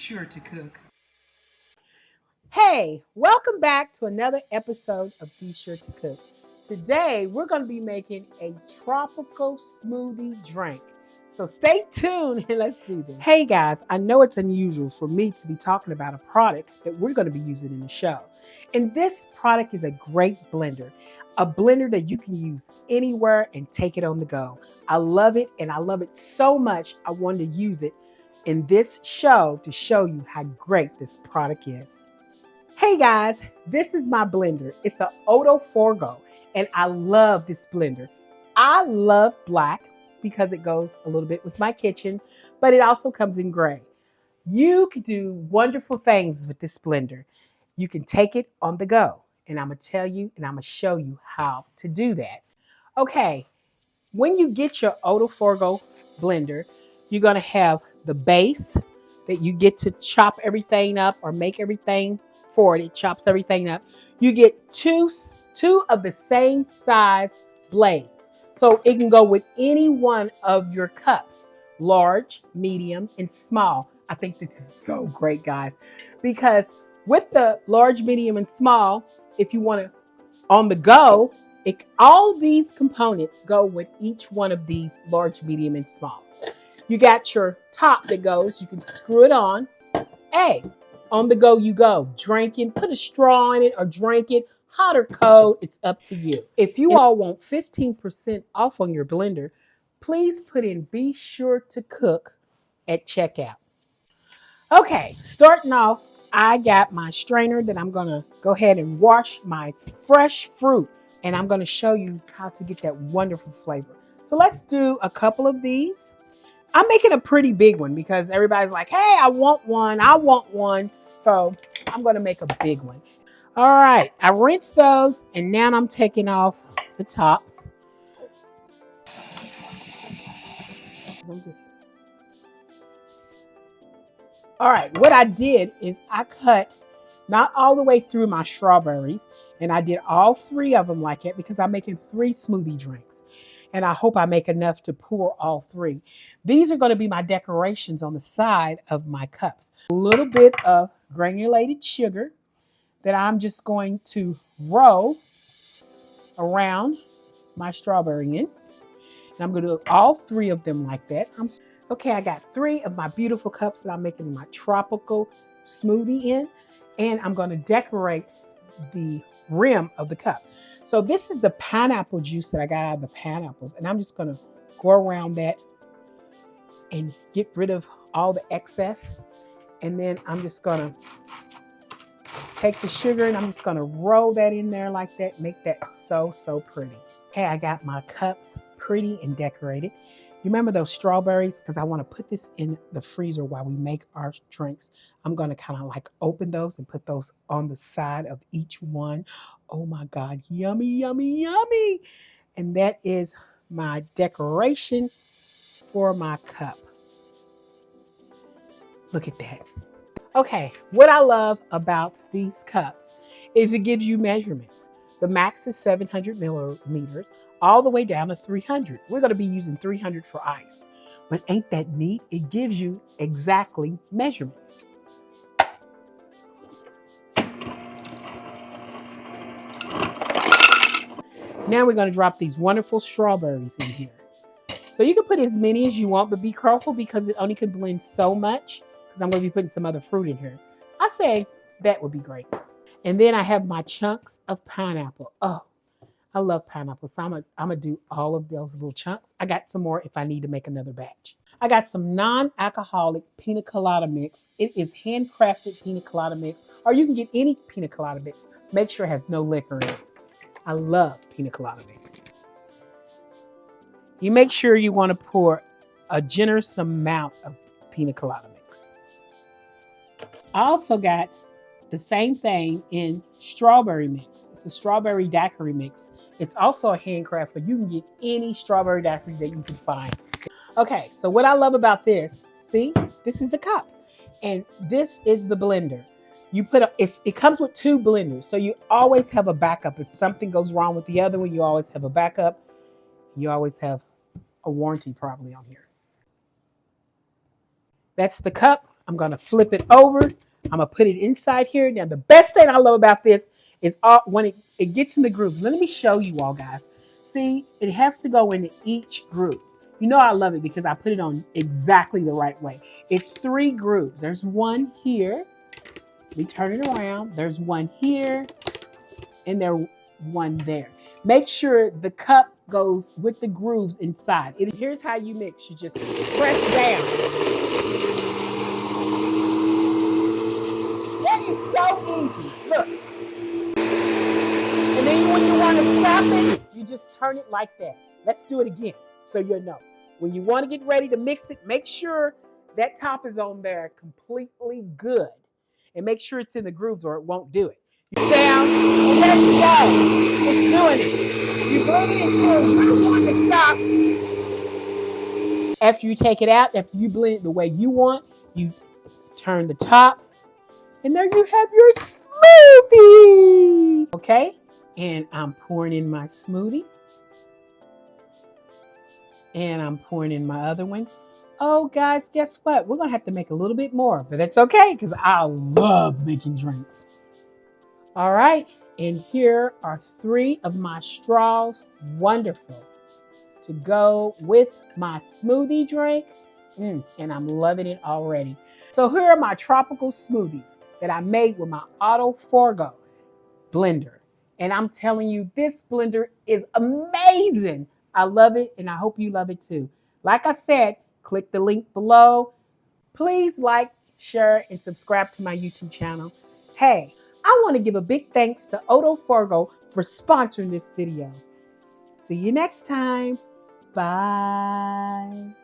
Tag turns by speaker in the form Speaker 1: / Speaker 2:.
Speaker 1: sure to cook.
Speaker 2: Hey, welcome back to another episode of Be Sure to Cook. Today, we're going to be making a tropical smoothie drink. So stay tuned and let's do this. Hey guys, I know it's unusual for me to be talking about a product that we're going to be using in the show. And this product is a great blender, a blender that you can use anywhere and take it on the go. I love it, and I love it so much I wanted to use it in this show to show you how great this product is. Hey guys, this is my blender. It's an Odiforgo, and I love this blender. I love black because it goes a little bit with my kitchen, but it also comes in gray. You can do wonderful things with this blender. You can take it on the go, and I'm going to tell you and I'm going to show you how to do that. Okay, when you get your Odiforgo blender, you're going to have the base that you get to chop everything up or make everything for it. It chops everything up. You get two of the same size blades. So it can go with any one of your cups, large, medium, and small. I think this is so great, guys, because with the large, medium, and small, if you want to on the go, all these components go with each one of these large, medium, and smalls. You got your top that goes, you can screw it on. Hey, on the go you go. Drinking, put a straw in it or drink it, hot or cold, it's up to you. If you all want 15% off on your blender, please put in Be Sure to Cook at checkout. Okay, starting off, I got my strainer that I'm gonna go ahead and wash my fresh fruit, and I'm gonna show you how to get that wonderful flavor. So let's do a couple of these. I'm making a pretty big one because everybody's like, hey, I want one, I want one. So I'm gonna make a big one. All right, I rinsed those, and now I'm taking off the tops. All right, what I did is I cut not all the way through my strawberries, and I did all three of them like that because I'm making 3 smoothie drinks. And I hope I make enough to pour all 3. These are going to be my decorations on the side of my cups. A little bit of granulated sugar that I'm just going to roll around my strawberry in. And I'm going to do all 3 of them like that. Okay, I got 3 of my beautiful cups that I'm making my tropical smoothie in, and I'm going to decorate the rim of the cup. So this is the pineapple juice that I got out of the pineapples, and I'm just going to go around that and get rid of all the excess. And then I'm just going to take the sugar and I'm just going to roll that in there like that, make that so pretty. Okay, I got my cups pretty and decorated. You remember those strawberries? Because I want to put this in the freezer while we make our drinks. I'm going to kind of like open those and put those on the side of each one. Oh my God, yummy, yummy, yummy. And that is my decoration for my cup. Look at that. Okay, what I love about these cups is it gives you measurements. The max is 700 millimeters, all the way down to 300. We're going to be using 300 for ice. But ain't that neat? It gives you exactly measurements. Now we're going to drop these wonderful strawberries in here. So you can put as many as you want, but be careful because it only can blend so much, because I'm going to be putting some other fruit in here. I say that would be great. And then I have my chunks of pineapple. Oh, I love pineapple, so I'm gonna do all of those little chunks. I got some more if I need to make another batch. I got some non-alcoholic pina colada mix. It is handcrafted pina colada mix, or you can get any pina colada mix. Make sure it has no liquor in it. I love pina colada mix. You make sure you want to pour a generous amount of pina colada mix. I also got the same thing in strawberry mix. It's a strawberry daiquiri mix. It's also a handcraft, but you can get any strawberry daiquiri that you can find. Okay, so what I love about this, see, this is the cup, and this is the blender. You put it comes with 2 blenders, so you always have a backup. If something goes wrong with the other one, you always have a backup. You always have a warranty probably on here. That's the cup. I'm going to flip it over. I'm going to put it inside here. Now, the best thing I love about this is when it gets in the grooves. Let me show you all, guys. See, it has to go into each groove. You know I love it because I put it on exactly the right way. It's 3 grooves. There's one here. Let me turn it around. There's one here, and there's one there. Make sure the cup goes with the grooves inside. Here's how you mix. You just press down. That is so easy. Look. And then when you want to stop it, you just turn it like that. Let's do it again so you'll know. When you want to get ready to mix it, make sure that top is on there completely good. And make sure it's in the grooves or it won't do it. You down, and there you go. It's doing it. You blend it until you want to stop. After you take it out, after you blend it the way you want, you turn the top. And there you have your smoothie. Okay? And I'm pouring in my smoothie. And I'm pouring in my other one. Oh, guys, guess what? We're going to have to make a little bit more, but that's okay because I love making drinks. All right. And here are 3 of my straws. Wonderful. To go with my smoothie drink. And I'm loving it already. So here are my tropical smoothies that I made with my Odiforgo blender. And I'm telling you, this blender is amazing. I love it, and I hope you love it too. Like I said, click the link below. Please like, share, and subscribe to my YouTube channel. Hey, I want to give a big thanks to Odiforgo for sponsoring this video. See you next time. Bye.